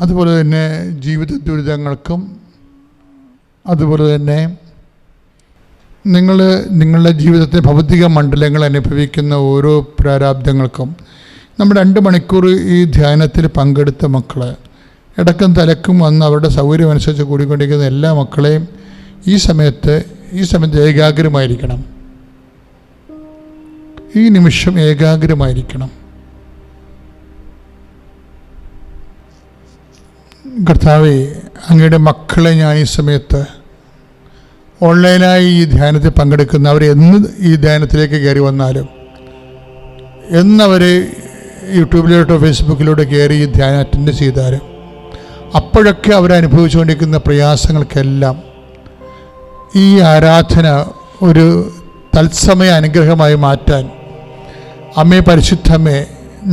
അതുപോലെ തന്നെ ജീവിത ദുരിതങ്ങൾക്കും, അതുപോലെ തന്നെ നിങ്ങളുടെ ജീവിതത്തിലെ ഭൗതിക മണ്ഡലങ്ങൾ അനുഭവിക്കുന്ന ഓരോ പ്രാരാബ്ദങ്ങൾക്കും നമ്മൾ 2 മണിക്കൂർ ഈ ധ്യാനത്തിൽ പങ്കെടുത്ത മക്കളെ, ഇടക്കും തലക്കും വന്ന് അവരുടെ സൗകര്യമനുസരിച്ച് കൂടിക്കൊണ്ടിരിക്കുന്ന എല്ലാ മക്കളെയും ഈ സമയത്ത് ഏകാഗ്രമായിരിക്കണം. ഈ നിമിഷം ഏകാഗ്രമായിരിക്കണം. കർത്താവേ, അങ്ങയുടെ മക്കളെ ഞാൻ ഈ സമയത്ത് ഓൺലൈനായി ഈ ധ്യാനത്തിൽ പങ്കെടുക്കുന്ന അവർ എന്ന് ഈ ധ്യാനത്തിലേക്ക് കയറി വന്നാലും, എന്നവർ യൂട്യൂബിലോട്ടോ ഫേസ്ബുക്കിലോട്ടോ കയറി ഈ ധ്യാനം അറ്റൻഡ് ചെയ്താലും, അപ്പോഴൊക്കെ അവരനുഭവിച്ചുകൊണ്ടിരിക്കുന്ന പ്രയാസങ്ങൾക്കെല്ലാം ഈ ആരാധന ഒരു തത്സമയ അനുഗ്രഹമായി മാറ്റാൻ അമ്മേ, പരിശുദ്ധമ്മേ,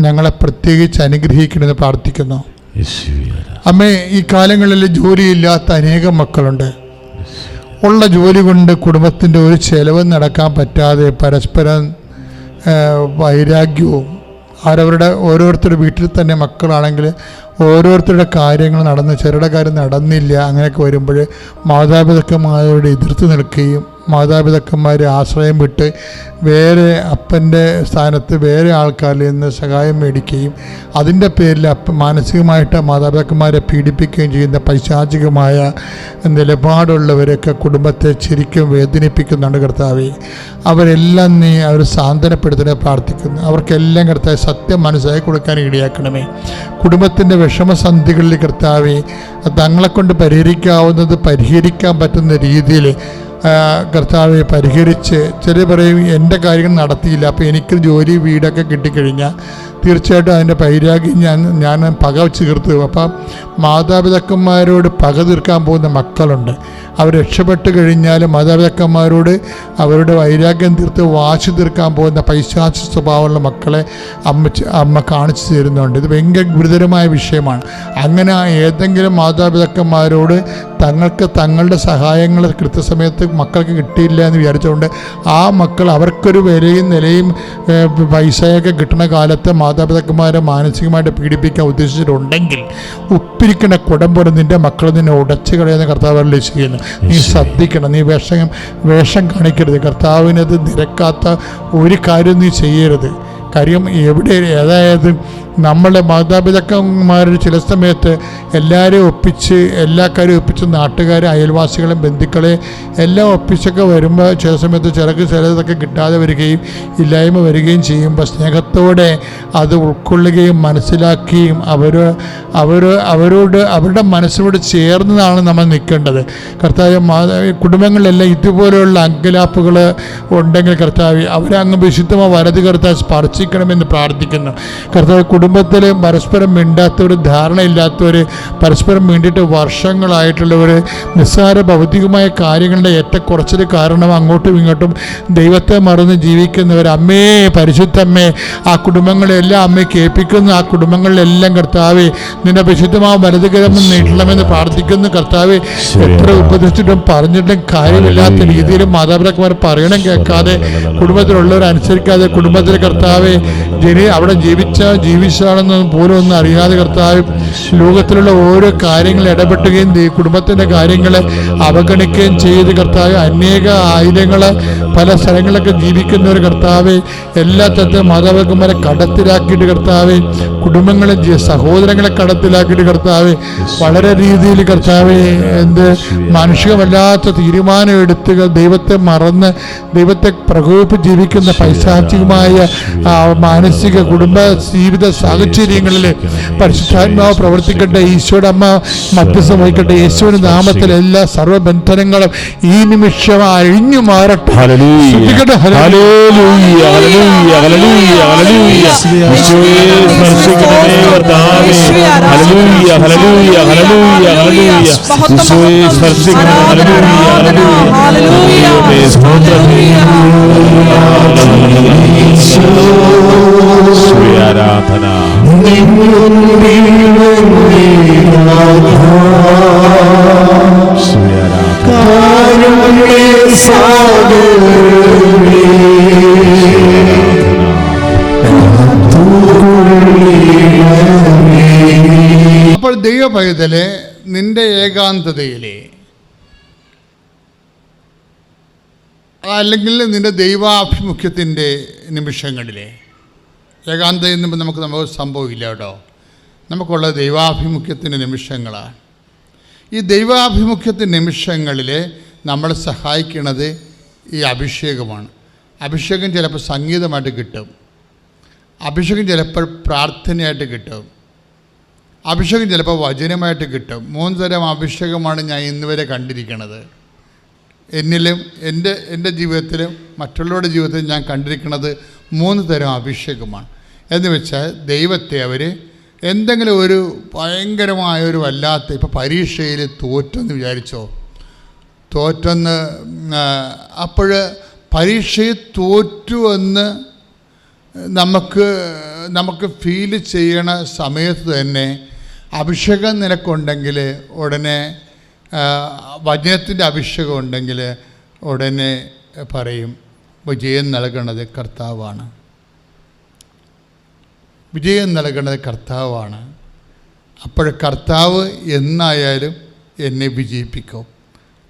ഞങ്ങളെ പ്രത്യേകിച്ച് അനുഗ്രഹിക്കണമെന്ന് പ്രാർത്ഥിക്കുന്നു. അമ്മേ, ഈ കാലങ്ങളിൽ ജോലിയില്ലാത്ത അനേകം മക്കളുണ്ട്. ഉള്ള ജോലി കൊണ്ട് കുടുംബത്തിൻ്റെ ഒരു ചെലവ് നടക്കാൻ പറ്റാതെ പരസ്പരം വൈരാഗ്യവും, ഓരോരുത്തരുടെ വീട്ടിൽ തന്നെ മക്കളാണെങ്കിൽ ഓരോരുത്തരുടെ കാര്യങ്ങൾ നടന്ന് ചിലരുടെ കാര്യം നടന്നില്ല, അങ്ങനെയൊക്കെ വരുമ്പോൾ മാതാപിതാക്കന്മാരോട് എതിർത്ത് നിൽക്കുകയും മാതാപിതാക്കന്മാരെ ആശ്രയം വിട്ട് വേറെ അപ്പൻ്റെ സ്ഥാനത്ത് വേറെ ആൾക്കാരിൽ നിന്ന് സഹായം മേടിക്കുകയും അതിൻ്റെ പേരിൽ മാനസികമായിട്ട് മാതാപിതാക്കന്മാരെ പീഡിപ്പിക്കുകയും ചെയ്യുന്ന പൈശാചികമായ നിലപാടുള്ളവരൊക്കെ കുടുംബത്തെ ശരിക്കും വേദനിപ്പിക്കുന്നുണ്ട്. കർത്താവേ, അവരെല്ലാം നീ അവർ സാന്ത്വനപ്പെടുത്തുന്നത് പ്രാർത്ഥിക്കുന്നു. അവർക്കെല്ലാം കർത്താവ് സത്യം മനസ്സിലാക്കി കൊടുക്കാൻ ഇടയാക്കണമേ. കുടുംബത്തിൻ്റെ വിഷമസന്ധികളിൽ കർത്താവേ, തങ്ങളെക്കൊണ്ട് പരിഹരിക്കാവുന്നത് പരിഹരിക്കാൻ പറ്റുന്ന രീതിയിൽ കർത്താവെ പരിഹരിച്ച്, ചില പറയും എൻ്റെ കാര്യങ്ങൾ നടത്തിയില്ല, അപ്പോൾ എനിക്ക് ജോലി വീടൊക്കെ കിട്ടിക്കഴിഞ്ഞാൽ തീർച്ചയായിട്ടും അതിൻ്റെ വൈരാഗ്യം ഞാൻ പക തീർത്തു. അപ്പം മാതാപിതാക്കന്മാരോട് പക തീർക്കാൻ പോകുന്ന മക്കളുണ്ട്. അവർ രക്ഷപ്പെട്ട് കഴിഞ്ഞാൽ മാതാപിതാക്കന്മാരോട് അവരുടെ വൈരാഗ്യം തീർത്ത് വാശി തീർക്കാൻ പോകുന്ന പൈശാചിക സ്വഭാവമുള്ള മക്കളെ അമ്മ കാണിച്ചു തരുന്നുണ്ട്. ഇത് ഭയങ്കര ഗുരുതരമായ വിഷയമാണ്. അങ്ങനെ ഏതെങ്കിലും മാതാപിതാക്കന്മാരോട് തങ്ങളുടെ സഹായങ്ങൾ കൃത്യസമയത്ത് മക്കൾക്ക് കിട്ടിയില്ല എന്ന് വിചാരിച്ചുകൊണ്ട് ആ മക്കൾ അവർക്കൊരു വിലയും നിലയും പൈസയൊക്കെ കിട്ടുന്ന കാലത്ത് മാതാപിതാക്കന്മാരെ മാനസികമായിട്ട് പീഡിപ്പിക്കാൻ ഉദ്ദേശിച്ചിട്ടുണ്ടെങ്കിൽ ഉപ്പിരിക്കുന്ന കുടം പോലെ നിൻ്റെ മക്കൾ നിന്നെ ഉടച്ചു കളയുന്ന കർത്താവല്ലേ ചെയ്യുന്നു. നീ ശ്രദ്ധിക്കണം. നീ വേഷം കാണിക്കരുത്. കർത്താവിനത് നിരക്കാത്ത ഒരു കാര്യം നീ ചെയ്യരുത്. കാര്യം അതായത് നമ്മളെ മാതാപിതാക്കന്മാർ ചില സമയത്ത് എല്ലാവരെയും ഒപ്പിച്ച് എല്ലാ കാര്യവും ഒപ്പിച്ച് നാട്ടുകാരെ, അയൽവാസികളെ, ബന്ധുക്കളെ എല്ലാം ഒപ്പിച്ചൊക്കെ വരുമ്പോൾ ചില സമയത്ത് ചിലതൊക്കെ കിട്ടാതെ വരികയും ഇല്ലായ്മ വരികയും ചെയ്യുമ്പോൾ സ്നേഹത്തോടെ അത് ഉൾക്കൊള്ളുകയും മനസ്സിലാക്കുകയും അവരോട് അവരുടെ മനസ്സിനോട് ചേർന്നതാണ് നമ്മൾ നിൽക്കേണ്ടത്. കർത്താവ്, കുടുംബങ്ങളിലെല്ലാം ഇതുപോലെയുള്ള അങ്കലാപ്പുകൾ ഉണ്ടെങ്കിൽ കർത്താവ് അവരങ്ങ് വിശുദ്ധമായ വലത് കർത്താവ് സ്പർശിക്കണമെന്ന് പ്രാർത്ഥിക്കുന്നു. കർത്താവ്, കുടുംബത്തിൽ പരസ്പരം മിണ്ടാത്തവർ, ധാരണയില്ലാത്തവർ, പരസ്പരം മിണ്ടിയിട്ട് വർഷങ്ങളായിട്ടുള്ളവർ, നിസ്സാര ഭൗതികമായ കാര്യങ്ങളുടെ ഏറ്റക്കുറച്ചിൽ കാരണം അങ്ങോട്ടും ഇങ്ങോട്ടും ദൈവത്തെ മറന്ന് ജീവിക്കുന്നവർ, അമ്മേ, പരിശുദ്ധമ്മേ, ആ കുടുംബങ്ങളെല്ലാം അമ്മയെ കേൾപ്പിക്കുന്നു. ആ കുടുംബങ്ങളിലെല്ലാം കർത്താവേ നിന്റെ വിശുദ്ധമായ വലതുകരം നീട്ടണമെന്ന് പ്രാർത്ഥിക്കുന്നു. കർത്താവേ, എത്ര ഉപദേശിച്ചിട്ടും പറഞ്ഞിട്ടും കാര്യമില്ലാത്ത രീതിയിൽ മാതാപിതാക്കന്മാർ പറയണം കേൾക്കാതെ, കുടുംബത്തിലുള്ളവർ അനുസരിക്കാതെ, കുടുംബത്തിൽ കർത്താവെ അവിടെ ജീവിച്ചാണെന്ന് പോലും ഒന്നും അറിയാതെ കർത്താവ് ലോകത്തിലുള്ള ഓരോ കാര്യങ്ങൾ ഇടപെട്ടുകയും കുടുംബത്തിൻ്റെ കാര്യങ്ങളെ അവഗണിക്കുകയും ചെയ്ത് കർത്താവ് അനേക ആയിരങ്ങൾ പല സ്ഥലങ്ങളിലൊക്കെ ജീവിക്കുന്നവർ കർത്താവ് എല്ലാ തരത്തിലും മാതാപിതാക്കന്മാരെ കടത്തിലാക്കിയിട്ട് കർത്താവ് കുടുംബങ്ങളെ സഹോദരങ്ങളെ കടത്തിലാക്കിയിട്ട് കർത്താവ് വളരെ രീതിയിൽ കർത്താവ് മാനുഷികമല്ലാത്ത തീരുമാനം എടുത്ത് ദൈവത്തെ മറന്ന് ദൈവത്തെ പ്രകോപിപ്പിച്ച് ജീവിക്കുന്ന പൈശാചികമായ മാനസിക കുടുംബ ജീവിത സാഹചര്യങ്ങളിൽ പരിശുദ്ധാത്മാവ് പ്രവർത്തിക്കട്ടെ. ഈശോയുടെ അമ്മ മധ്യസ്ഥം വഹിക്കട്ടെ. യേശുവിന്റെ നാമത്തിൽ എല്ലാ സർവ്വബന്ധനങ്ങളും ഈ നിമിഷം അഴിഞ്ഞു മാറട്ടെ. ആരാധന അപ്പോൾ ദൈവ പൈതലെ, നിൻ്റെ ഏകാന്തതയിലെ അല്ലെങ്കിൽ നിൻ്റെ ദൈവാഭിമുഖ്യത്തിൻ്റെ നിമിഷങ്ങളിലെ, ഏകാന്തത എന്നുമ്പോൾ നമുക്ക് സംഭവമില്ല കേട്ടോ, നമുക്കുള്ള ദൈവാഭിമുഖ്യത്തിൻ്റെ നിമിഷങ്ങളാണ്. ഈ ദൈവാഭിമുഖ്യത്തിൻ്റെ നിമിഷങ്ങളിൽ നമ്മളെ സഹായിക്കുന്നത് ഈ അഭിഷേകമാണ്. അഭിഷേകം ചിലപ്പോൾ സംഗീതമായിട്ട് കിട്ടും, അഭിഷേകം ചിലപ്പോൾ പ്രാർത്ഥനയായിട്ട് കിട്ടും, അഭിഷേകം ചിലപ്പോൾ വചനമായിട്ട് കിട്ടും. 3 തരം അഭിഷേകമാണ് ഞാൻ ഇന്നുവരെ കണ്ടിരിക്കുന്നത്. എന്നിലും എൻ്റെ ജീവിതത്തിലും മറ്റുള്ളവരുടെ ജീവിതത്തിലും ഞാൻ കണ്ടിരിക്കുന്നത് 3 തരം അഭിഷേകമാണ്. എന്ന് വെച്ചാൽ ദൈവത്തെ അവർ എന്തെങ്കിലും ഒരു ഭയങ്കരമായൊരു വല്ലാത്ത, ഇപ്പോൾ പരീക്ഷയിൽ തോറ്റെന്ന് വിചാരിച്ചോ, തോറ്റെന്ന് അപ്പോൾ പരീക്ഷയിൽ തോറ്റുവെന്ന് നമുക്ക് ഫീൽ ചെയ്യണ സമയത്ത് തന്നെ അഭിഷേകം നിനക്കുണ്ടെങ്കിൽ ഉടനെ, വചനത്തിൻ്റെ അഭിഷേകം ഉണ്ടെങ്കിൽ ഉടനെ പറയും വിജയം നൽകണത് കർത്താവാണ്, വിജയം നൽകണത് കർത്താവാണ്. അപ്പോൾ കർത്താവ് എന്നായാലും എന്നെ വിജയിപ്പിക്കും.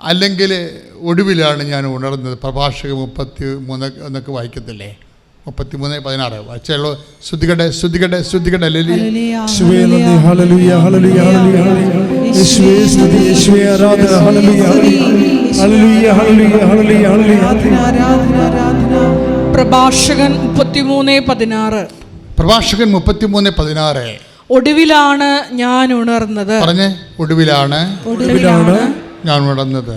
അല്ലെങ്കിൽ ഒടുവിലാണ് ഞാൻ ഉണർന്നത്. പ്രഭാഷകൻ 33 എന്നൊക്കെ വായിക്കത്തില്ലേ, 33:16 വായിച്ചുള്ളൂ. ശ്രുതികട്ടെ ശ്രുതികട്ടെ ശ്രുതികട്ടെ. പ്രഭാഷകൻ 33:16. പ്രഭാഷകൻ 33:16. ഒടുവിലാണ് ഞാൻ ഉണർന്നത്. പറഞ്ഞേ, ഒടുവിലാണ് ഞാൻ ഉണർന്നത്.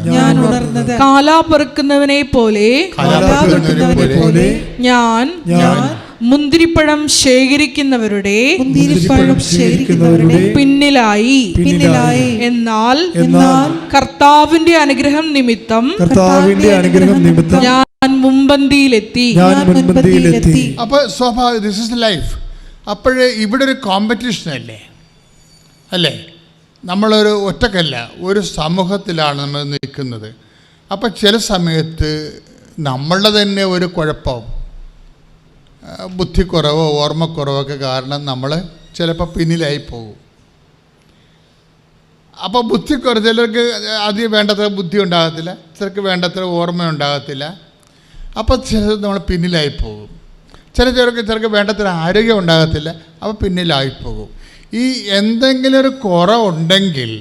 കാലാപെറുക്കുന്നവനെ പോലെ ഞാൻ മുന്തിരിപ്പഴം ശേഖരിക്കുന്നവരുടെ പിന്നിലായി. എന്നാൽ കർത്താവിന്റെ അനുഗ്രഹം നിമിത്തം ഞാൻ മുൻപന്തിയിലെത്തി. അപ്പൊ സ്വാഭാവിക, ദിസ് ഇസ് ലൈഫ്. അപ്പോഴേ ഇവിടെ ഒരു കോമ്പറ്റീഷൻ അല്ലേ? നമ്മളൊരു ഒറ്റക്കല്ല, ഒരു സമൂഹത്തിലാണ് നമ്മൾ നിൽക്കുന്നത്. അപ്പം ചില സമയത്ത് നമ്മളുടെ തന്നെ ഒരു കുഴപ്പം, ബുദ്ധിക്കുറവോ ഓർമ്മക്കുറവൊക്കെ കാരണം നമ്മൾ ചിലപ്പോൾ പിന്നിലായി പോകും. അപ്പോൾ ബുദ്ധിക്കുറവ്, ചിലർക്ക് അധികം വേണ്ടത്ര ബുദ്ധി ഉണ്ടാകത്തില്ല, ചിലർക്ക് വേണ്ടത്ര ഓർമ്മ ഉണ്ടാകത്തില്ല. അപ്പോൾ ചിലർ നമ്മൾ പിന്നിലായി പോകും. ചിലർക്ക് വേണ്ടത്ര ആരോഗ്യം ഉണ്ടാകത്തില്ല, അപ്പോൾ പിന്നിലായി പോകും. ഈ എന്തെങ്കിലും ഒരു കുറവുണ്ടെങ്കിൽ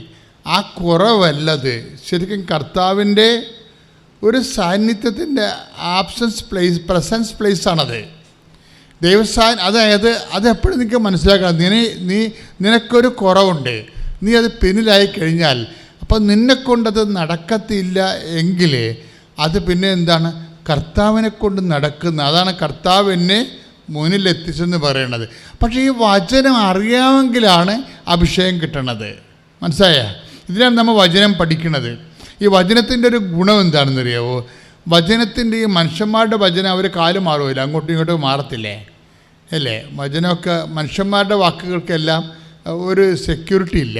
ആ കുറവല്ലത് ശരിക്കും കർത്താവിൻ്റെ ഒരു സാന്നിധ്യത്തിൻ്റെ പ്രസൻസ് പ്ലേസാണത്. അതായത് അതെപ്പോഴും നിങ്ങൾക്ക് മനസ്സിലാക്കണം. നിനക്കൊരു കുറവുണ്ട്, നീ അത് പിന്നിലായി കഴിഞ്ഞാൽ അപ്പം നിന്നെക്കൊണ്ടത് നടക്കത്തില്ല എങ്കിൽ അത് പിന്നെ എന്താണ്? കർത്താവിനെ കൊണ്ട് നടക്കുന്ന, അതാണ് കർത്താവ് എന്നെ മുന്നിലെത്തിച്ചെന്ന് പറയണത്. പക്ഷേ ഈ വചനം അറിയാമെങ്കിലാണ് അഭിഷേകം കിട്ടണത്. മനസ്സിലായ? ഇതിനാണ് നമ്മൾ വചനം പഠിക്കുന്നത്. ഈ വചനത്തിൻ്റെ ഒരു ഗുണം എന്താണെന്നറിയാവോ? വചനത്തിൻ്റെ ഈ മനുഷ്യന്മാരുടെ വചനം അവർ കാല് മാറുമില്ല, അങ്ങോട്ടും ഇങ്ങോട്ടും മാറത്തില്ലേ അല്ലേ? വചനമൊക്കെ മനുഷ്യന്മാരുടെ വാക്കുകൾക്കെല്ലാം ഒരു സെക്യൂരിറ്റി ഇല്ല,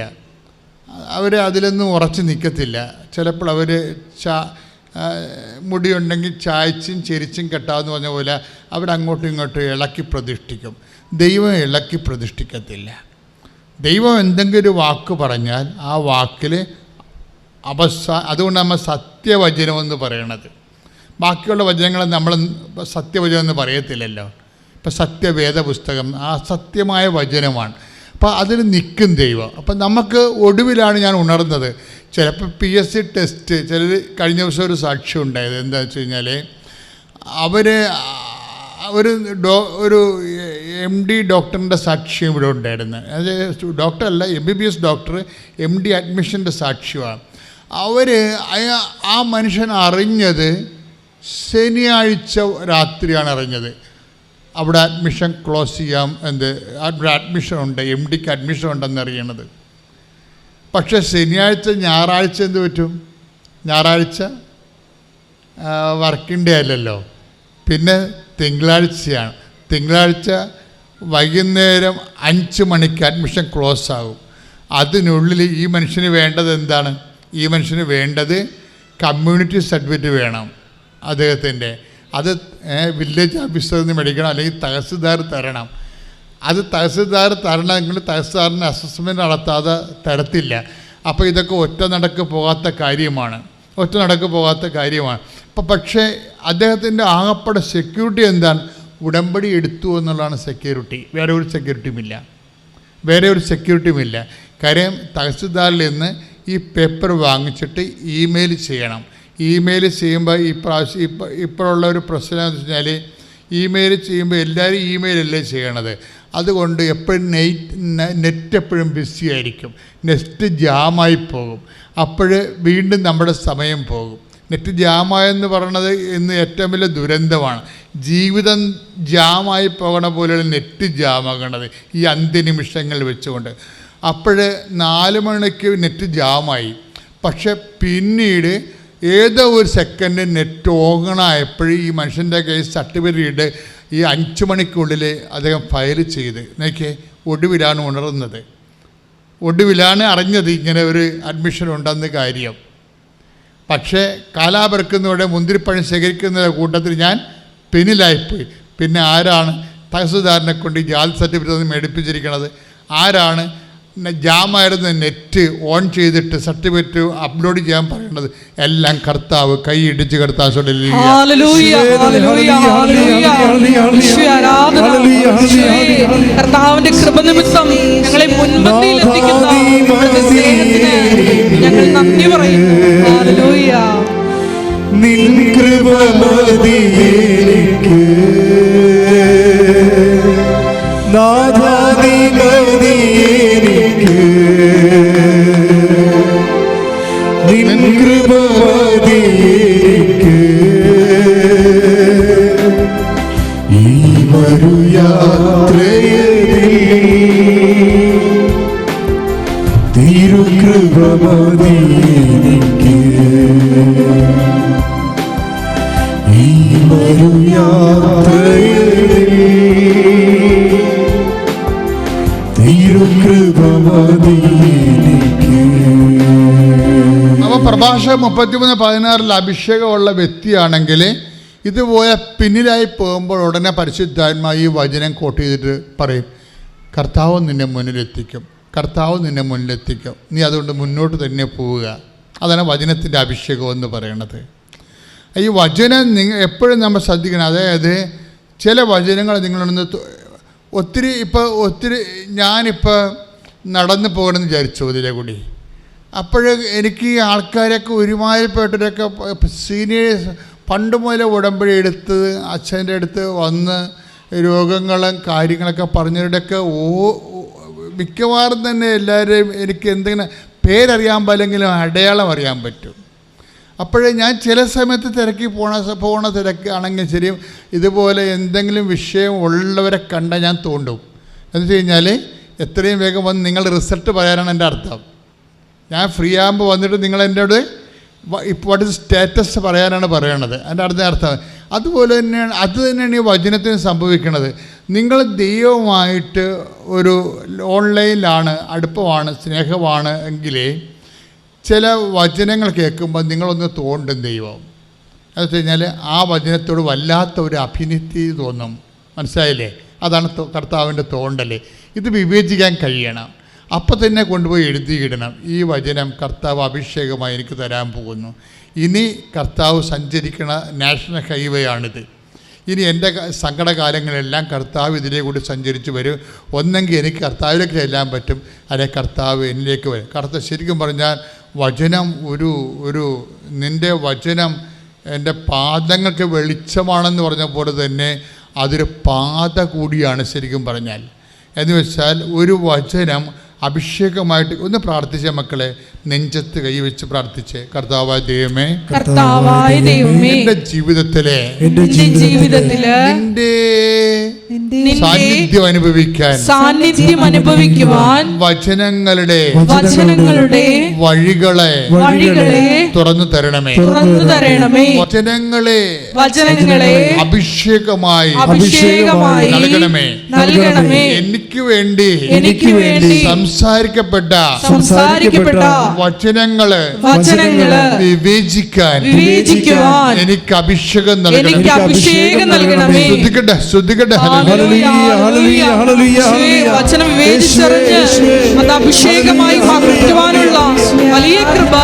അവർ അതിലൊന്നും ഉറച്ച് നിൽക്കത്തില്ല. ചിലപ്പോൾ അവർ മുടിയുണ്ടെങ്കിൽ ചായച്ചും ചെരിച്ചും കെട്ടാമെന്ന് പറഞ്ഞ പോലെ അവരങ്ങോട്ടും ഇങ്ങോട്ടും ഇളക്കി പ്രതിഷ്ഠിക്കും. ദൈവം ഇളക്കി പ്രതിഷ്ഠിക്കത്തില്ല. ദൈവം എന്തെങ്കിലും ഒരു വാക്ക് പറഞ്ഞാൽ ആ വാക്കിൽ അതുകൊണ്ട് നമ്മൾ സത്യവചനമെന്ന് പറയണത്. ബാക്കിയുള്ള വചനങ്ങൾ നമ്മൾ സത്യവചനം എന്ന് പറയത്തില്ലല്ലോ. ഇപ്പം സത്യവേദ പുസ്തകം ആ സത്യമായ വചനമാണ്. അപ്പോൾ അതിൽ നിൽക്കും ദൈവം. അപ്പം നമുക്ക് ഒടുവിലാണ് ഞാൻ ഉണർന്നത്. ചിലപ്പോൾ PSC ടെസ്റ്റ്, ചിലർ കഴിഞ്ഞ ദിവസം ഒരു സാക്ഷ്യം ഉണ്ടായത് എന്താണെന്ന് വെച്ച് കഴിഞ്ഞാൽ ഒരു MD ഡോക്ടറിൻ്റെ സാക്ഷ്യം ഇവിടെ ഉണ്ടായിരുന്നു. അത് ഡോക്ടറല്ല, MBBS ഡോക്ടർ, MD അഡ്മിഷൻ്റെ സാക്ഷ്യമാണ്. ആ മനുഷ്യൻ അറിഞ്ഞത് ശനിയാഴ്ച രാത്രിയാണ് അറിഞ്ഞത്. അവിടെ അഡ്മിഷൻ ക്ലോസ് ചെയ്യാം, അവിടെ അഡ്മിഷൻ ഉണ്ട്, MDക്ക് അഡ്മിഷൻ ഉണ്ടെന്ന് അറിയണത്. പക്ഷേ ഞായറാഴ്ച എന്ത് പറ്റും? ഞായറാഴ്ച വർക്കിംഗ് ഡേ അല്ലല്ലോ, പിന്നെ തിങ്കളാഴ്ചയാണ്. തിങ്കളാഴ്ച വൈകുന്നേരം 5 മണിക്ക് അഡ്മിഷൻ ക്ലോസ് ആകും. അതിനുള്ളിൽ ഈ മനുഷ്യന് വേണ്ടത് എന്താണ്? ഈ മനുഷ്യന് വേണ്ടത് കമ്മ്യൂണിറ്റി സർട്ടിഫിക്കറ്റ് വേണം അദ്ദേഹത്തിൻ്റെ. അത് വില്ലേജ് ഓഫീസറിൽ നിന്ന് മേടിക്കണം, അല്ലെങ്കിൽ തഹസിൽദാർ തരണം. അത് തഹസിൽദാർ തരണമെങ്കിൽ തഹസിൽദാറിന് അസസ്മെൻറ്റ് നടത്താതെ തരത്തില്ല. അപ്പോൾ ഇതൊക്കെ ഒറ്റ നടക്ക് പോകാത്ത കാര്യമാണ്. അപ്പം പക്ഷേ അദ്ദേഹത്തിൻ്റെ ആകപ്പാടെ സെക്യൂരിറ്റി എന്താണ്? ഉടമ്പടി എടുത്തു എന്നുള്ളതാണ് സെക്യൂരിറ്റി. വേറെ ഒരു സെക്യൂരിറ്റിയുമില്ല. കാര്യം തഹസിൽദാറിൽ നിന്ന് ഈ പേപ്പർ വാങ്ങിച്ചിട്ട് ഇമെയിൽ ചെയ്യണം. ഇമെയിൽ ചെയ്യുമ്പോൾ ഇപ്പോഴുള്ള ഒരു പ്രശ്നം എന്ന് വെച്ച് കഴിഞ്ഞാൽ ഇമെയിൽ ചെയ്യുമ്പോൾ എല്ലാവരും ഇമെയിലല്ലേ ചെയ്യണത്. അതുകൊണ്ട് എപ്പോഴും നെറ്റ് എപ്പോഴും ബിസി ആയിരിക്കും. നെറ്റ് ജാമായി പോകും. അപ്പോൾ വീണ്ടും നമ്മുടെ സമയം പോകും. നെറ്റ് ജാമായെന്ന് പറയണത് ഇന്ന് ഏറ്റവും വലിയ ദുരന്തമാണ്. ജീവിതം ജാമായി പോകണ പോലെയുള്ള നെറ്റ് ജാമാകണത് ഈ അന്ത്യനിമിഷങ്ങൾ വെച്ചുകൊണ്ട്. അപ്പോൾ 4 മണിക്ക് നെറ്റ് ജാമായി. പക്ഷെ പിന്നീട് ഏതോ ഒരു സെക്കൻഡ് നെറ്റ് ഓണായപ്പോഴും ഈ മനുഷ്യൻ്റെ കയ്യിൽ സർട്ടിഫിക്കറ്റ് ഈ 5 മണിക്കുള്ളിൽ അദ്ദേഹം ഫയൽ ചെയ്ത് നോക്കിയേ. ഒടുവിലാണ് അറിഞ്ഞത് ഇങ്ങനെ ഒരു അഡ്മിഷൻ ഉണ്ടെന്ന് കാര്യം. പക്ഷേ കാലാപെറുക്കുന്നതോടെ മുന്തിരിപ്പഴം ശേഖരിക്കുന്ന കൂട്ടത്തിൽ ഞാൻ പിന്നിലായിപ്പോയി. പിന്നെ ആരാണ് തഹസിൽദാറിനെ കൊണ്ട് ഈ ജാതി സർട്ടിഫിക്കറ്റ് മേടിപ്പിച്ചിരിക്കുന്നത്? ആരാണ് ജാമായിരുന്ന നെറ്റ് ഓൺ ചെയ്തിട്ട് സർട്ടിഫിക്കറ്റ് അപ്ലോഡ് ചെയ്യാൻ പറയുന്നത്? എല്ലാം കർത്താവ്. കൈയിടിച്ച് കർത്താവ് കർത്താവിന്റെ കൃപ നിമിത്തം ഞങ്ങളെ മുൻപന്തിയിൽ എത്തിക്കുന്ന ഞങ്ങൾ നന്ദി പറയുന്നു. ഹല്ലേലൂയ. നിൻ കൃപ മതിയെനിക്ക് നാഥാ, നീ മതിയെനിക്ക്. നിൻ കൃപ മതിയെനിക്ക് ഈ ഒരു യാത്രയിൽ തിരുകൃപ മതിയെനിക്ക് ഈ ഒരു യാത്രയിൽ തിരുകൃപ മതിയെനിക്ക്. അപ്പോൾ പ്രഭാഷകൻ 33:16 അഭിഷേകമുള്ള വ്യക്തിയാണെങ്കിൽ ഇതുപോലെ പിന്നിലായി പോകുമ്പോൾ ഉടനെ പരിശുദ്ധാത്മാവ് ഈ വചനം കോട്ട് ചെയ്തിട്ട് പറയും, കർത്താവ് നിന്നെ മുന്നിലെത്തിക്കും, നീ അതുകൊണ്ട് മുന്നോട്ട് തന്നെ പോവുക. അതാണ് വചനത്തിൻ്റെ അഭിഷേകം എന്ന് പറയുന്നത്. ഈ വചനം എപ്പോഴും നമ്മൾ ശ്രദ്ധിക്കണം. അതായത് ചില വചനങ്ങൾ നിങ്ങളൊന്ന് ഒത്തിരി ഞാനിപ്പോൾ നടന്നു പോകണമെന്ന് വിചാരിച്ചു ഇതിലെ കൂടി. അപ്പോൾ എനിക്ക് ഈ ആൾക്കാരൊക്കെ ഒരുമാതിരിപ്പെട്ടവരൊക്കെ സീനിയേഴ്സ് പണ്ട് മുതലേ ഉടമ്പടി എടുത്ത് അച്ഛൻ്റെ അടുത്ത് വന്ന് രോഗങ്ങളും കാര്യങ്ങളൊക്കെ പറഞ്ഞവരുടെയൊക്കെ മിക്കവാറും തന്നെ എല്ലാവരെയും എനിക്ക് എന്തെങ്കിലും പേരറിയാൻ പാടില്ലെങ്കിലും അടയാളം അറിയാൻ പറ്റും. അപ്പോഴേ ഞാൻ ചില സമയത്ത് തിരക്കി പോണ തിരക്കാണെങ്കിൽ ശരിയും ഇതുപോലെ എന്തെങ്കിലും വിഷയം ഉള്ളവരെ കണ്ടാൽ ഞാൻ തോണ്ടും. എന്ന് വെച്ച് കഴിഞ്ഞാൽ എത്രയും വേഗം വന്ന് നിങ്ങൾ റിസൾട്ട് പറയാനാണ് എൻ്റെ അർത്ഥം. ഞാൻ ഫ്രീ ആകുമ്പോൾ വന്നിട്ട് നിങ്ങൾ എന്നോട് വാട്ട് ഇസ് സ്റ്റാറ്റസ് പറയാനാണ് പറയണത്. എൻ്റെ അർത്ഥം അതുപോലെ തന്നെയാണ്. അത് തന്നെയാണ് ഈ വചനത്തിന് സംഭവിക്കുന്നത്. നിങ്ങൾ ദൈവവുമായിട്ട് ഒരു ഓൺലൈനിലാണ്, അടുപ്പമാണ്, സ്നേഹമാണ് എങ്കിലേ ചില വചനങ്ങൾ കേൾക്കുമ്പോൾ നിങ്ങളൊന്ന് തോണ്ടും ദൈവം. എന്ന് വെച്ച് കഴിഞ്ഞാൽ ആ വചനത്തോട് വല്ലാത്ത ഒരു അഭിനിറ്റി തോന്നും. മനസ്സിലായില്ലേ? അതാണ് കർത്താവിൻ്റെ തോണ്ടൽ. ഇത് വിവേചിക്കാൻ കഴിയണം. അപ്പം തന്നെ കൊണ്ടുപോയി എഴുതിയിടണം. ഈ വചനം കർത്താവ് അഭിഷേകമായി എനിക്ക് തരാൻ പോകുന്നു. ഇനി കർത്താവ് സഞ്ചരിക്കണ നാഷണൽ ഹൈവേ ആണിത്. ഇനി എൻ്റെ സങ്കടകാലങ്ങളെല്ലാം കർത്താവ് ഇതിലേ കൂടി സഞ്ചരിച്ച് വരും. ഒന്നെങ്കിൽ എനിക്ക് കർത്താവിലേക്ക് ചെല്ലാൻ പറ്റും, അല്ലെങ്കിൽ കർത്താവ് എന്നിലേക്ക് വരും. കർത്താവ് ശരിക്കും പറഞ്ഞാൽ വചനം നിൻ്റെ വചനം എൻ്റെ പാദങ്ങൾക്ക് വെളിച്ചമാണെന്ന് പറഞ്ഞ പോലെ തന്നെ അതൊരു പാത കൂടിയാണ് ശരിക്കും പറഞ്ഞാൽ. എന്ന് വെച്ചാൽ ഒരു വചനം അഭിഷേകമായിട്ട് ഒന്ന് പ്രാർത്ഥിച്ച മക്കളെ, നെഞ്ചത്ത് കൈവച്ച് പ്രാർത്ഥിച്ച്, കർത്താവായ ദൈവമേ, എൻ്റെ ജീവിതത്തിലെ നിന്റെ സാന്നിധ്യം അനുഭവിക്കുവാൻ വചനങ്ങളുടെ വഴികളെ തുറന്നു തരണമേ. വചനങ്ങളെ അഭിഷേകമായി നൽകണമേ. എനിക്ക് വേണ്ടി സംസാരിക്കപ്പെട്ട വചനങ്ങള് വിവേചിക്കുവാൻ എനിക്ക് അഭിഷേകം നൽകണമേ. ശ്രദ്ധിക്കട്ടെ. വചനം വിവേചിച്ചറിഞ്ഞ് അത് അഭിഷേകമായി മാറ്റുവാനുള്ള വലിയ കൃപ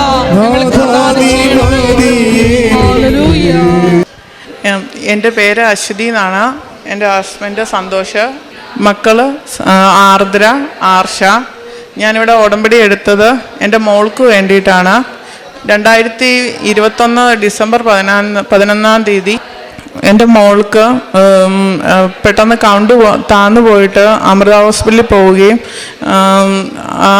എൻ്റെ പേര് അശ്വതി എന്നാണ്. എൻ്റെ ഹസ്ബൻഡ് സന്തോഷ്, മക്കള് ആർദ്ര, ആർഷ. ഞാനിവിടെ ഉടമ്പടി എടുത്തത് എൻ്റെ മോൾക്ക് വേണ്ടിയിട്ടാണ്. 2021 ഡിസംബർ 11 തീയതി എൻ്റെ മോൾക്ക് പെട്ടെന്ന് കൗണ്ട് താന്നു പോയിട്ട് അമൃത ഹോസ്പിറ്റലിൽ പോവുകയും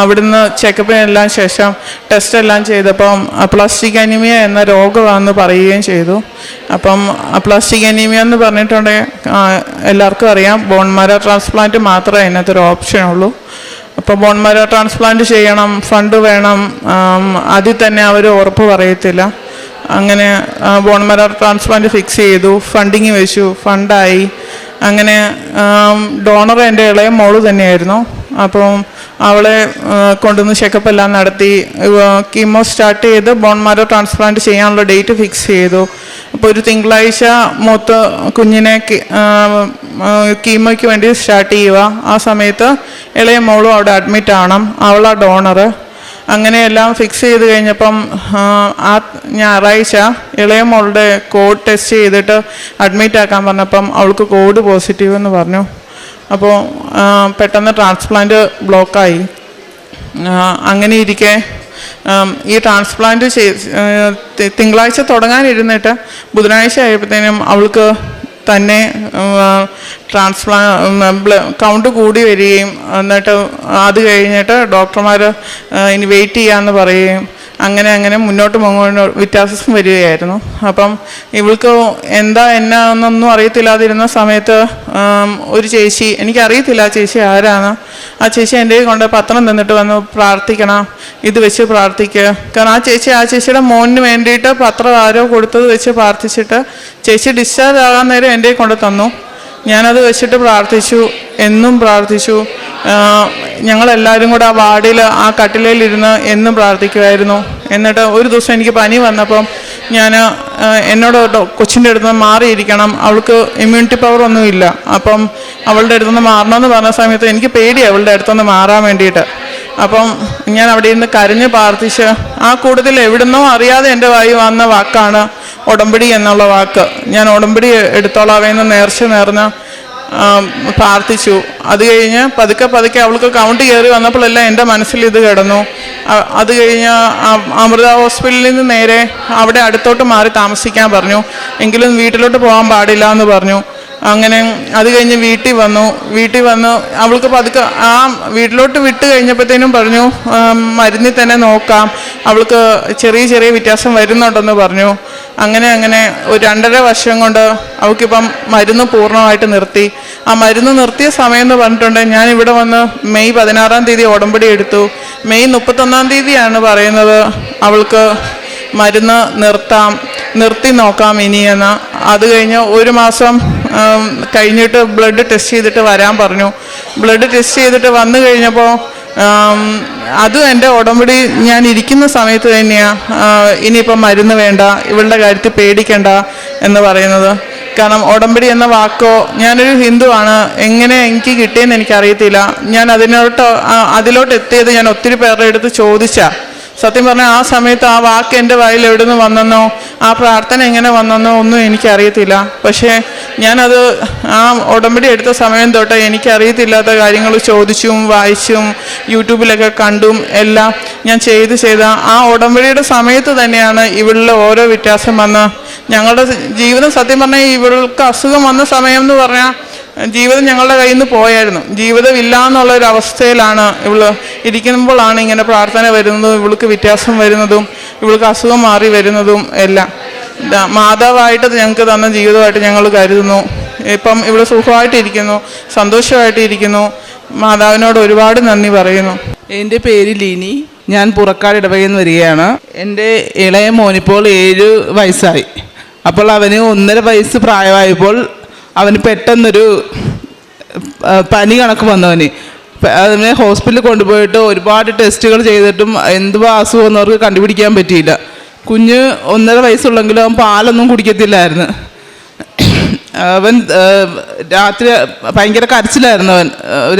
അവിടുന്ന് ചെക്കപ്പിനെല്ലാം ശേഷം ടെസ്റ്റ് എല്ലാം ചെയ്തപ്പം പ്ലാസ്റ്റിക് അനീമിയ എന്ന രോഗമാണെന്ന് പറയുകയും ചെയ്തു. അപ്പം പ്ലാസ്റ്റിക് അനീമിയ എന്ന് പറഞ്ഞിട്ടുണ്ടെങ്കിൽ എല്ലാവർക്കും അറിയാം, ബോൺ മാരോ ട്രാൻസ്പ്ലാന്റ് മാത്രമേ അതിനകത്തൊരു ഓപ്ഷനുള്ളൂ. അപ്പോൾ ബോൺ മാരോ ട്രാൻസ്പ്ലാന്റ് ചെയ്യണം, ഫണ്ട് വേണം, അതിൽ തന്നെ അവർ ഉറപ്പ് പറയത്തില്ല. അങ്ങനെ ബോൺ മാരോ ട്രാൻസ്പ്ലാന്റ് ഫിക്സ് ചെയ്തു, ഫണ്ടിങ് വെച്ചു, ഫണ്ടായി. അങ്ങനെ ഡോണർ എൻ്റെ ഇളയ മോള് തന്നെയായിരുന്നു. അപ്പം അവളെ കൊണ്ടുവന്ന് ചെക്കപ്പ് എല്ലാം നടത്തി കീമോ സ്റ്റാർട്ട് ചെയ്ത് ബോൺ മാരോ ട്രാൻസ്പ്ലാന്റ് ചെയ്യാനുള്ള ഡേറ്റ് ഫിക്സ് ചെയ്തു. അപ്പോൾ ഒരു തിങ്കളാഴ്ച മൂത്ത കുഞ്ഞിനെ കീമോയ്ക്ക് വേണ്ടി സ്റ്റാർട്ട് ചെയ്യുക. ആ സമയത്ത് ഇളയ മോളും അവിടെ അഡ്മിറ്റ് ആവണം, അവളാ ഡോണർ. അങ്ങനെയെല്ലാം ഫിക്സ് ചെയ്ത് കഴിഞ്ഞപ്പം ആ ഞായറാഴ്ച ഇളയ മോളുടെ കോഡ് ടെസ്റ്റ് ചെയ്തിട്ട് അഡ്മിറ്റ് ആക്കാൻ പറഞ്ഞപ്പം അവൾക്ക് കോഡ് പോസിറ്റീവ് എന്ന് പറഞ്ഞു. അപ്പോൾ പെട്ടെന്ന് ട്രാൻസ്പ്ലാന്റ് ബ്ലോക്കായി. അങ്ങനെ ഇരിക്കെ ഈ ട്രാൻസ്പ്ലാന്റ് തിങ്കളാഴ്ച തുടങ്ങാനിരുന്നിട്ട് ബുധനാഴ്ച ആയപ്പോഴത്തേനും അവൾക്ക് തന്നെ കൗണ്ട് കൂടി വരികയും എന്നിട്ട് അത് കഴിഞ്ഞിട്ട് ഡോക്ടർമാർ ഇനി വെയിറ്റ് ചെയ്യാമെന്ന് പറയുകയും അങ്ങനെ മുന്നോട്ട് വ്യത്യാസം വരികയായിരുന്നു. അപ്പം ഇവൾക്ക് എന്നാന്നൊന്നും അറിയത്തില്ലാതിരുന്ന സമയത്ത് ഒരു ചേച്ചി, എനിക്കറിയത്തില്ല ആ ചേച്ചി ആരാണ്, ആ ചേച്ചി എൻ്റെ കൊണ്ട് പത്രം തന്നിട്ട് വന്ന് പ്രാർത്ഥിക്കണം, ഇത് വെച്ച് പ്രാർത്ഥിക്കുക. കാരണം ആ ചേച്ചിയുടെ മോനിന് വേണ്ടിയിട്ട് പത്രം ആരോ കൊടുത്തത് വെച്ച് പ്രാർത്ഥിച്ചിട്ട് ചേച്ചി ഡിസ്ചാർജ് ആകാൻ നേരം എൻ്റെ കൊണ്ട് തന്നു. ഞാനത് വെച്ചിട്ട് പ്രാർത്ഥിച്ചു, എന്നും പ്രാർത്ഥിച്ചു. ഞങ്ങളെല്ലാവരും കൂടെ ആ വാർഡിൽ ആ കട്ടിലയിലിരുന്ന് എന്നും പ്രാർത്ഥിക്കുമായിരുന്നു. എന്നിട്ട് ഒരു ദിവസം എനിക്ക് പനി വന്നപ്പം എന്നോട് കൊച്ചിൻ്റെ അടുത്ത് നിന്ന് മാറിയിരിക്കണം, അവൾക്ക് ഇമ്മ്യൂണിറ്റി പവർ ഒന്നുമില്ല, അപ്പം അവളുടെ അടുത്തുനിന്ന് മാറണമെന്ന് പറഞ്ഞ സമയത്ത് എനിക്ക് പേടിയാണ് അവളുടെ അടുത്തുനിന്ന് മാറാൻ വേണ്ടിയിട്ട്. അപ്പം ഞാൻ അവിടെ ഇരുന്ന് കരഞ്ഞ് പ്രാർത്ഥിച്ച് ആ കൂട്ടത്തിൽ എവിടുന്നോ അറിയാതെ എൻ്റെ വായി വന്ന വാക്കാണ് ഉടമ്പടി എന്നുള്ള വാക്ക്. ഞാൻ ഉടമ്പടി എടുത്തോളാവേന്ന് നേർന്ന് പ്രാർത്ഥിച്ചു. അത് കഴിഞ്ഞ് പതുക്കെ അവൾക്ക് കൗണ്ട് കയറി വന്നപ്പോഴെല്ലാം എൻ്റെ മനസ്സിൽ ഇത് കിടന്നു. അത് കഴിഞ്ഞ് അമൃത ഹോസ്പിറ്റലിൽ നിന്ന് നേരെ അവിടെ അടുത്തോട്ട് മാറി താമസിക്കാൻ പറഞ്ഞു, എങ്കിലും വീട്ടിലോട്ട് പോകാൻ പാടില്ല എന്ന് പറഞ്ഞു. അങ്ങനെ അത് കഴിഞ്ഞ് വീട്ടിൽ വന്നു അവൾക്ക് പതുക്കെ ആ വീട്ടിലോട്ട് വിട്ട് കഴിഞ്ഞപ്പോഴത്തേനും പറഞ്ഞു മരുന്നിൽ തന്നെ നോക്കാം, അവൾക്ക് ചെറിയ വ്യത്യാസം വരുന്നുണ്ടെന്ന് പറഞ്ഞു. അങ്ങനെ ഒരു 2.5 വർഷം കൊണ്ട് അവൾക്കിപ്പം മരുന്ന് പൂർണ്ണമായിട്ട് നിർത്തി. ആ മരുന്ന് നിർത്തിയ സമയം എന്ന് പറഞ്ഞിട്ടുണ്ട്, ഞാൻ ഇവിടെ വന്ന് മെയ് 16 തീയതി ഉടമ്പടി എടുത്തു. മെയ് 31 തീയതിയാണ് പറയുന്നത് അവൾക്ക് മരുന്ന് നിർത്തി നോക്കാം ഇനിയെന്ന്. അത് കഴിഞ്ഞ് 1 മാസം കഴിഞ്ഞിട്ട് ബ്ലഡ് ടെസ്റ്റ് ചെയ്തിട്ട് വരാൻ പറഞ്ഞു. ബ്ലഡ് ടെസ്റ്റ് ചെയ്തിട്ട് വന്നു കഴിഞ്ഞപ്പോൾ അതും എൻ്റെ ഉടമ്പടി ഞാൻ ഇരിക്കുന്ന സമയത്ത് തന്നെയാണ് ഇനിയിപ്പം മരുന്ന് വേണ്ട, ഇവളുടെ കാര്യത്തിൽ പേടിക്കണ്ട എന്ന് പറയുന്നത്. കാരണം ഉടമ്പടി എന്ന വാക്കോ, ഞാനൊരു ഹിന്ദുവാണ്, എങ്ങനെ എനിക്ക് കിട്ടിയെന്ന് എനിക്കറിയത്തില്ല. ഞാൻ അതിലോട്ട് എത്തിയത് ഞാൻ ഒത്തിരി പേരുടെ അടുത്ത് ചോദിച്ചാൽ. സത്യം പറഞ്ഞാൽ ആ സമയത്ത് ആ വാക്ക് എൻ്റെ വായിൽ എവിടെ നിന്ന് വന്നെന്നോ ആ പ്രാർത്ഥന എങ്ങനെ വന്നെന്നോ ഒന്നും എനിക്കറിയത്തില്ല. പക്ഷേ ഞാനത് ആ ഉടമ്പടി എടുത്ത സമയം തൊട്ട് എനിക്കറിയത്തില്ലാത്ത കാര്യങ്ങൾ ചോദിച്ചും വായിച്ചും യൂട്യൂബിലൊക്കെ കണ്ടും എല്ലാം ഞാൻ ചെയ്ത ആ ഉടമ്പടിയുടെ സമയത്ത് തന്നെയാണ് ഇവളിൽ ഓരോ വ്യത്യാസം വന്ന് ഞങ്ങളുടെ ജീവിതം. സത്യം പറഞ്ഞാൽ ഇവൾക്ക് അസുഖം വന്ന സമയം എന്ന് പറഞ്ഞാൽ ജീവിതം ഞങ്ങളുടെ കയ്യിൽ നിന്ന് പോയായിരുന്നു. ജീവിതമില്ല എന്നുള്ളൊരവസ്ഥയിലാണ് ഇവള് ഇരിക്കുമ്പോഴാണ് ഇങ്ങനെ പ്രാർത്ഥന വരുന്നതും ഇവൾക്ക് വ്യത്യാസം വരുന്നതും ഇവൾക്ക് അസുഖം മാറി വരുന്നതും എല്ലാം. മാതാവായിട്ട് ഞങ്ങൾക്ക് തന്ന ജീവിതമായിട്ട് ഞങ്ങൾ കരുതുന്നു. ഇപ്പം ഇവള് സുഖമായിട്ടിരിക്കുന്നു, സന്തോഷമായിട്ടിരിക്കുന്നു. മാതാവിനോട് ഒരുപാട് നന്ദി പറയുന്നു. എൻ്റെ പേര് ലിനി, ഞാൻ പുറക്കാട് ഇടവകയിൽ നിന്ന് വരികയാണ്. എൻ്റെ ഇളയ മോനിപ്പോൾ 7 വയസ്സായി. അപ്പോൾ അവന് 1.5 വയസ്സ് പ്രായമായപ്പോൾ അവന് പെട്ടെന്നൊരു പനി കണക്ക് വന്നവന്. അതിനെ ഹോസ്പിറ്റലിൽ കൊണ്ടുപോയിട്ട് ഒരുപാട് ടെസ്റ്റുകൾ ചെയ്തിട്ടും എന്തുവാ അസുഖം അവർക്ക് കണ്ടുപിടിക്കാൻ പറ്റിയില്ല. കുഞ്ഞ് 1.5 വയസ്സുള്ളെങ്കിലും അവൻ പാലൊന്നും കുടിക്കത്തില്ലായിരുന്നു. അവൻ രാത്രി ഭയങ്കര കരച്ചിലായിരുന്നു. അവൻ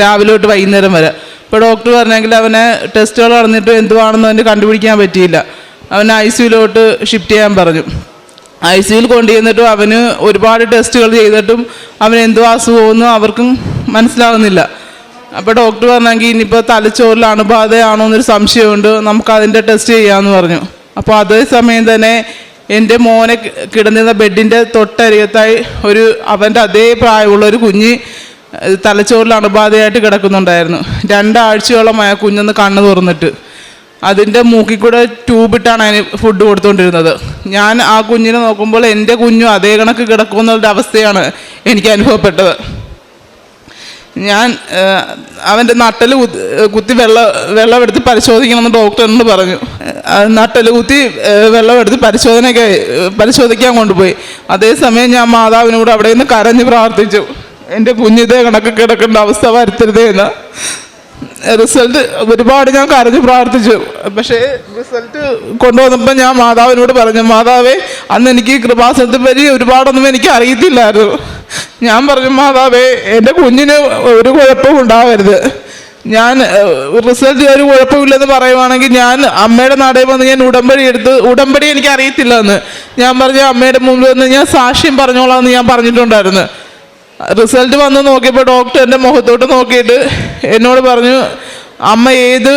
രാവിലെ തൊട്ട് വൈകുന്നേരം വരെ. ഇപ്പോൾ ഡോക്ടർ പറഞ്ഞെങ്കിൽ അവനെ ടെസ്റ്റുകൾ നടന്നിട്ട് എന്തുവാണെന്ന് അവന് കണ്ടുപിടിക്കാൻ പറ്റിയില്ല. അവനെ ICUലോട്ട് ഷിഫ്റ്റ് ചെയ്യാൻ പറഞ്ഞു. ICUയിൽ കൊണ്ടുചെന്നിട്ടും അവന് ഒരുപാട് ടെസ്റ്റുകൾ ചെയ്തിട്ടും അവന് എന്തോ അസുഖമൊന്നും അവർക്കും മനസ്സിലാകുന്നില്ല. അപ്പോൾ ഡോക്ടർ പറഞ്ഞെങ്കിൽ ഇനിയിപ്പോൾ തലച്ചോറിൽ അണുബാധയാണോ എന്നൊരു സംശയമുണ്ട്, നമുക്കതിൻ്റെ ടെസ്റ്റ് ചെയ്യാമെന്ന് പറഞ്ഞു. അപ്പോൾ അതേ സമയം തന്നെ എൻ്റെ മോനെ കിടന്നിരുന്ന ബെഡിൻ്റെ തൊട്ടരികത്തായി അവൻ്റെ അതേ പ്രായമുള്ള ഒരു കുഞ്ഞ് തലച്ചോറിൽ അണുബാധയായിട്ട് കിടക്കുന്നുണ്ടായിരുന്നു. 2 ആഴ്ചയോളമായ കുഞ്ഞൊന്ന് കണ്ണ് തുറന്നിട്ട് അതിൻ്റെ മൂക്കിൽ കൂടെ ട്യൂബിട്ടാണ് അതിന് ഫുഡ് കൊടുത്തുകൊണ്ടിരുന്നത്. ഞാൻ ആ കുഞ്ഞിനെ നോക്കുമ്പോൾ എൻ്റെ കുഞ്ഞും അതേ കണക്ക് കിടക്കുമെന്നുള്ള അവസ്ഥയാണ് എനിക്ക് അനുഭവപ്പെട്ടത്. ഞാൻ അവൻ്റെ നട്ടൽ കുത്തി വെള്ളമെടുത്ത് പരിശോധിക്കണമെന്ന് ഡോക്ടറിനോട് പറഞ്ഞു. നട്ടൽ കുത്തി വെള്ളമെടുത്ത് പരിശോധിക്കാൻ കൊണ്ടുപോയി. അതേസമയം ഞാൻ മാതാവിനോട് അവിടെ നിന്ന് കരഞ്ഞ് പ്രാർത്ഥിച്ചു, എൻ്റെ കുഞ്ഞിതേ കണക്ക് കിടക്കേണ്ട അവസ്ഥ വരുത്തരുതേ എന്ന്. റിസൾട്ട് ഒരുപാട് ഞാൻ കരഞ്ഞ് പ്രാർത്ഥിച്ചു. പക്ഷേ റിസൾട്ട് കൊണ്ടുവന്നപ്പോൾ ഞാൻ മാതാവിനോട് പറഞ്ഞു, മാതാവേ അന്ന് എനിക്ക് കൃപാസനത്തെ പറ്റി ഒരുപാടൊന്നും എനിക്ക് അറിയത്തില്ലായിരുന്നു. ഞാൻ പറഞ്ഞു, മാതാവേ എൻ്റെ കുഞ്ഞിന് ഒരു കുഴപ്പവും ഉണ്ടാവരുത്. ഞാൻ റിസൾട്ട് ഒരു കുഴപ്പമില്ലെന്ന് പറയുവാണെങ്കിൽ ഞാൻ അമ്മയുടെ നടയിൽ വന്ന് ഞാൻ ഉടമ്പടി എനിക്ക് അറിയത്തില്ല എന്ന് ഞാൻ പറഞ്ഞു. അമ്മയുടെ മുമ്പിൽ വന്ന് ഞാൻ സാക്ഷ്യം പറഞ്ഞോളാം എന്ന് ഞാൻ പറഞ്ഞിട്ടുണ്ടായിരുന്നു. റിസൾട്ട് വന്ന് നോക്കിയപ്പോൾ ഡോക്ടർ എൻ്റെ മുഖത്തോട്ട് നോക്കിയിട്ട് എന്നോട് പറഞ്ഞു, അമ്മ ഏത്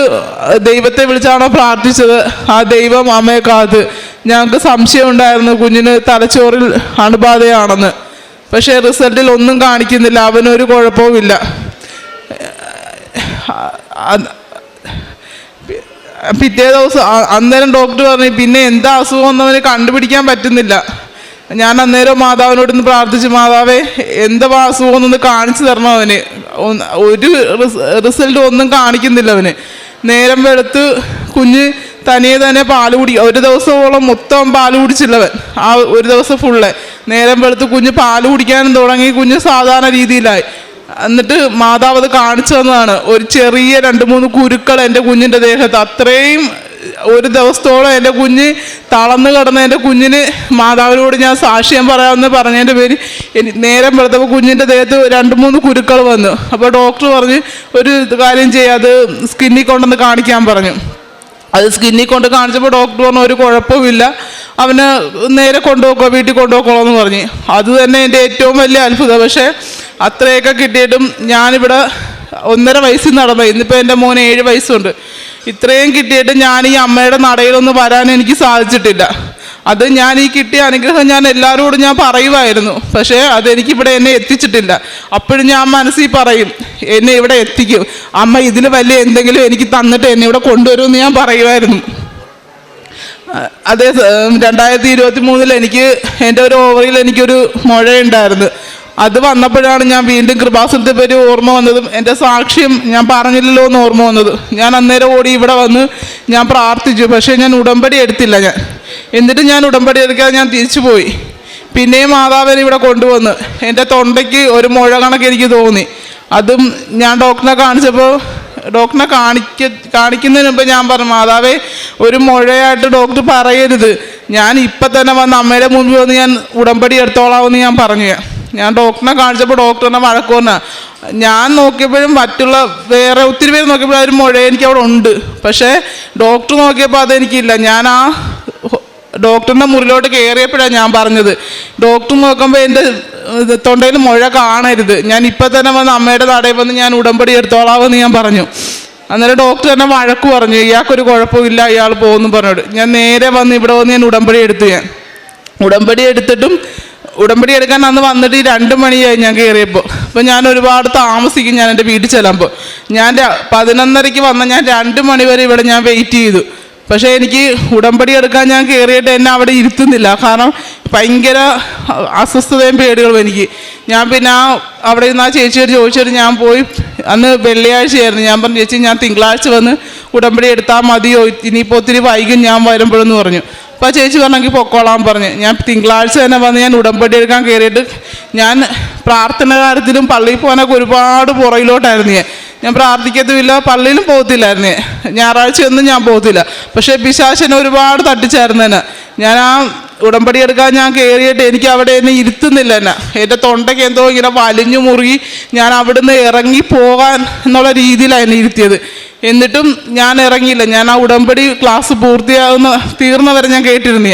ദൈവത്തെ വിളിച്ചാണോ പ്രാർത്ഥിച്ചത് ആ ദൈവം അമ്മയെ കാത്ത്. ഞങ്ങൾക്ക് സംശയം ഉണ്ടായിരുന്നു കുഞ്ഞിന് തലച്ചോറിൽ അണുബാധയാണെന്ന്. പക്ഷേ റിസൾട്ടിൽ ഒന്നും കാണിക്കുന്നില്ല, അവനൊരു കുഴപ്പവുമില്ല. പിറ്റേ ദിവസം അന്നേരം ഡോക്ടർ പറഞ്ഞു, പിന്നെ എന്താ അസുഖം എന്നവന് കണ്ടുപിടിക്കാൻ പറ്റുന്നില്ല. ഞാൻ അന്നേരം മാതാവിനോടൊന്ന് പ്രാർത്ഥിച്ചു, മാതാവേ എന്താ അസുഖം എന്നൊന്ന് കാണിച്ചു തരണം അവന്. ഒരു റിസൾട്ട് ഒന്നും കാണിക്കുന്നില്ല അവന്. നേരം വെളുത്ത് കുഞ്ഞ് തനിയെ തന്നെ പാല് ഒരു ദിവസമോളം മൊത്തം പാല് കുടിച്ചില്ലവൻ. ആ ഒരു ദിവസം ഫുള്ള് നേരം വെളുത്ത് കുഞ്ഞ് പാല് കുടിക്കാനും തുടങ്ങി. കുഞ്ഞ് സാധാരണ രീതിയിലായി. എന്നിട്ട് മാതാവ് അത് കാണിച്ചു തന്നതാണ്. ഒരു ചെറിയ 2-3 കുരുക്കൾ എൻ്റെ കുഞ്ഞിൻ്റെ ദേഹത്ത്. അത്രയും ഒരു ദിവസത്തോളം എൻ്റെ കുഞ്ഞ് തളർന്ന് കിടന്ന എൻ്റെ കുഞ്ഞിന് മാതാവിനോട് ഞാൻ സാക്ഷ്യം പറയാമെന്ന് പറഞ്ഞതിൻ്റെ പേര് നേരം വെളുത്തപ്പോൾ കുഞ്ഞിൻ്റെ ദേഹത്ത് 2-3 കുരുക്കൾ വന്നു. അപ്പോൾ ഡോക്ടർ പറഞ്ഞ് ഒരു കാര്യം ചെയ്യുക, അത് സ്കിന്നിൽ കൊണ്ടൊന്ന് കാണിക്കാൻ പറഞ്ഞു. അത് സ്കിന്നിൽ കൊണ്ട് കാണിച്ചപ്പോൾ ഡോക്ടർ പറഞ്ഞു, ഒരു കുഴപ്പമില്ല, അവന് നേരെ കൊണ്ടുപോക്കോ, വീട്ടിൽ കൊണ്ടുപോക്കോളൂ എന്ന് പറഞ്ഞ്. അത് തന്നെ എൻ്റെ ഏറ്റവും വലിയ അത്ഭുതം. പക്ഷേ അത്രയൊക്കെ കിട്ടിയിട്ടും ഞാനിവിടെ 1.5 വയസ്സിൽ നടന്നു. ഇന്നിപ്പോൾ എൻ്റെ മോന് 7 വയസ്സുണ്ട്. ഇത്രയും കിട്ടിയിട്ട് ഞാൻ ഈ അമ്മയുടെ നടയിലൊന്ന് വരാൻ എനിക്ക് സാധിച്ചിട്ടില്ല. അത് ഞാൻ ഈ കിട്ടിയ അനുഗ്രഹം ഞാൻ എല്ലാവരോടും ഞാൻ പറയുമായിരുന്നു. പക്ഷേ അതെനിക്കിവിടെ എന്നെ എത്തിച്ചിട്ടില്ല. അപ്പോഴും ഞാൻ മനസ്സിൽ പറയും, എന്നെ ഇവിടെ എത്തിക്കും, അമ്മ ഇതിൽ വലിയ എന്തെങ്കിലും എനിക്ക് തന്നിട്ട് എന്നെ ഇവിടെ കൊണ്ടുവരുമെന്ന് ഞാൻ പറയുമായിരുന്നു. അതേ 2023 എനിക്ക് എൻ്റെ ഒരു ഓവറിൽ എനിക്കൊരു മുഴയുണ്ടായിരുന്നു. അത് വന്നപ്പോഴാണ് ഞാൻ വീണ്ടും കൃപാസനത്തെ പറ്റി ഓർമ്മ വന്നതും എൻ്റെ സാക്ഷ്യം ഞാൻ പറഞ്ഞില്ലല്ലോ എന്ന് ഓർമ്മ വന്നത്. ഞാൻ അന്നേരം ഓടി ഇവിടെ വന്ന് ഞാൻ പ്രാർത്ഥിച്ചു. പക്ഷേ ഞാൻ ഉടമ്പടി എടുത്തില്ല. എന്നിട്ട് ഞാൻ ഉടമ്പടി എടുക്കാതെ ഞാൻ തിരിച്ചു പോയി. പിന്നെയും മാതാവിനെ ഇവിടെ കൊണ്ടുവന്ന് എൻ്റെ തൊണ്ടയ്ക്ക് ഒരു മുഴ കണക്ക് എനിക്ക് തോന്നി. അതും ഞാൻ ഡോക്ടറെ കാണിച്ചപ്പോൾ ഡോക്ടറെ കാണിക്കുന്നതിന് മുമ്പ് ഞാൻ പറഞ്ഞു, മാതാവേ ഒരു മുഴയായിട്ട് ഡോക്ടർ പറയരുത്, ഞാൻ ഇപ്പം തന്നെ വന്ന് അമ്മയുടെ മുൻപിൽ വന്ന് ഞാൻ ഉടമ്പടി എടുത്തോളാമെന്ന് ഞാൻ പറഞ്ഞു. ഞാൻ ഡോക്ടറെ കാണിച്ചപ്പോൾ ഡോക്ടറിനെ വഴക്ക് പറഞ്ഞ. ഞാൻ നോക്കിയപ്പോഴും മറ്റുള്ള വേറെ ഒത്തിരി പേര് നോക്കിയപ്പോഴും ഒരു മുഴ എനിക്ക് അവിടെ ഉണ്ട്. പക്ഷേ ഡോക്ടർ നോക്കിയപ്പോൾ അതെനിക്കില്ല. ഞാൻ ആ ഡോക്ടറിൻ്റെ മുറിയിലോട്ട് കയറിയപ്പോഴാണ് ഞാൻ പറഞ്ഞത്, ഡോക്ടർ നോക്കുമ്പോൾ എൻ്റെ തൊണ്ടയിൽ മുഴ കാണരുത്, ഞാൻ ഇപ്പം തന്നെ വന്ന് അമ്മയുടെ നടയിൽ വന്ന് ഞാൻ ഉടമ്പടി എടുത്തോളാമെന്ന് ഞാൻ പറഞ്ഞു. അന്നേരം ഡോക്ടർ എന്നെ വഴക്ക് പറഞ്ഞു, ഇയാൾക്കൊരു കുഴപ്പമില്ല, ഇയാൾ പോകുന്നു പറഞ്ഞോട്. ഞാൻ നേരെ വന്ന് ഇവിടെ വന്ന് ഞാൻ ഉടമ്പടി എടുത്തു. ഉടമ്പടി എടുത്തിട്ടും ഉടമ്പടി എടുക്കാൻ അന്ന് വന്നിട്ട് 2 മണിയായി ഞാൻ കയറിയപ്പോൾ. അപ്പോൾ ഞാൻ ഒരുപാട് താമസിക്കും ഞാൻ എൻ്റെ വീട്ടിൽ ചെല്ലുമ്പോൾ. ഞാൻ 11:30 വന്ന ഞാൻ 2 മണി വരെ ഇവിടെ ഞാൻ വെയിറ്റ് ചെയ്തു. പക്ഷേ എനിക്ക് ഉടമ്പടി എടുക്കാൻ ഞാൻ കയറിയിട്ട് എന്നെ അവിടെ ഇരുത്തുന്നില്ല. കാരണം ഭയങ്കര അസ്വസ്ഥതയും പേടികളും എനിക്ക്. ഞാൻ പിന്നെ അവിടെ നിന്ന് ആ ചേച്ചിയോട് ചോദിച്ചിട്ട് ഞാൻ പോയി. അന്ന് വെള്ളിയാഴ്ചയായിരുന്നു. ഞാൻ പറഞ്ഞു, ചേച്ചി ഞാൻ തിങ്കളാഴ്ച വന്ന് ഉടമ്പടി എടുത്താൽ മതിയോ, ഇനിയിപ്പോൾ ഒത്തിരി വൈകും ഞാൻ വരുമ്പോഴെന്ന് പറഞ്ഞു. അപ്പോൾ ആ ചേച്ചി പറഞ്ഞെങ്കിൽ പൊക്കോളാൻ പറഞ്ഞു. ഞാൻ തിങ്കളാഴ്ച തന്നെ വന്ന് ഞാൻ ഉടമ്പടി എടുക്കാൻ കയറിയിട്ട് ഞാൻ പ്രാർത്ഥന കാര്യത്തിലും പള്ളിയിൽ പോകാനൊക്കെ ഒരുപാട് പുറയിലോട്ടായിരുന്നു. ഞാൻ പ്രാർത്ഥിക്കത്തുമില്ല, പള്ളിയിലും പോകത്തില്ലായിരുന്നേ. ഞായറാഴ്ചയൊന്നും ഞാൻ പോകത്തില്ല. പക്ഷേ പിശാചിനെ ഒരുപാട് തട്ടിച്ചായിരുന്നു എന്നെ. ഞാൻ ആ ഉടമ്പടി എടുക്കാൻ ഞാൻ കയറിയിട്ട് എനിക്ക് അവിടെ എന്നെ ഇരുത്തുന്നില്ല. എൻ്റെ തൊണ്ടയ്ക്ക് എന്തോ ഇങ്ങനെ വലിഞ്ഞു മുറുകി ഞാൻ അവിടുന്ന് ഇറങ്ങി പോകാൻ എന്നുള്ള രീതിയിലാണ് എന്നെ ഇരുത്തിയത്. എന്നിട്ടും ഞാൻ ഇറങ്ങിയില്ല. ഞാൻ ആ ഉടമ്പടി ക്ലാസ് തീർന്നവരെ ഞാൻ കേട്ടിരുന്നു.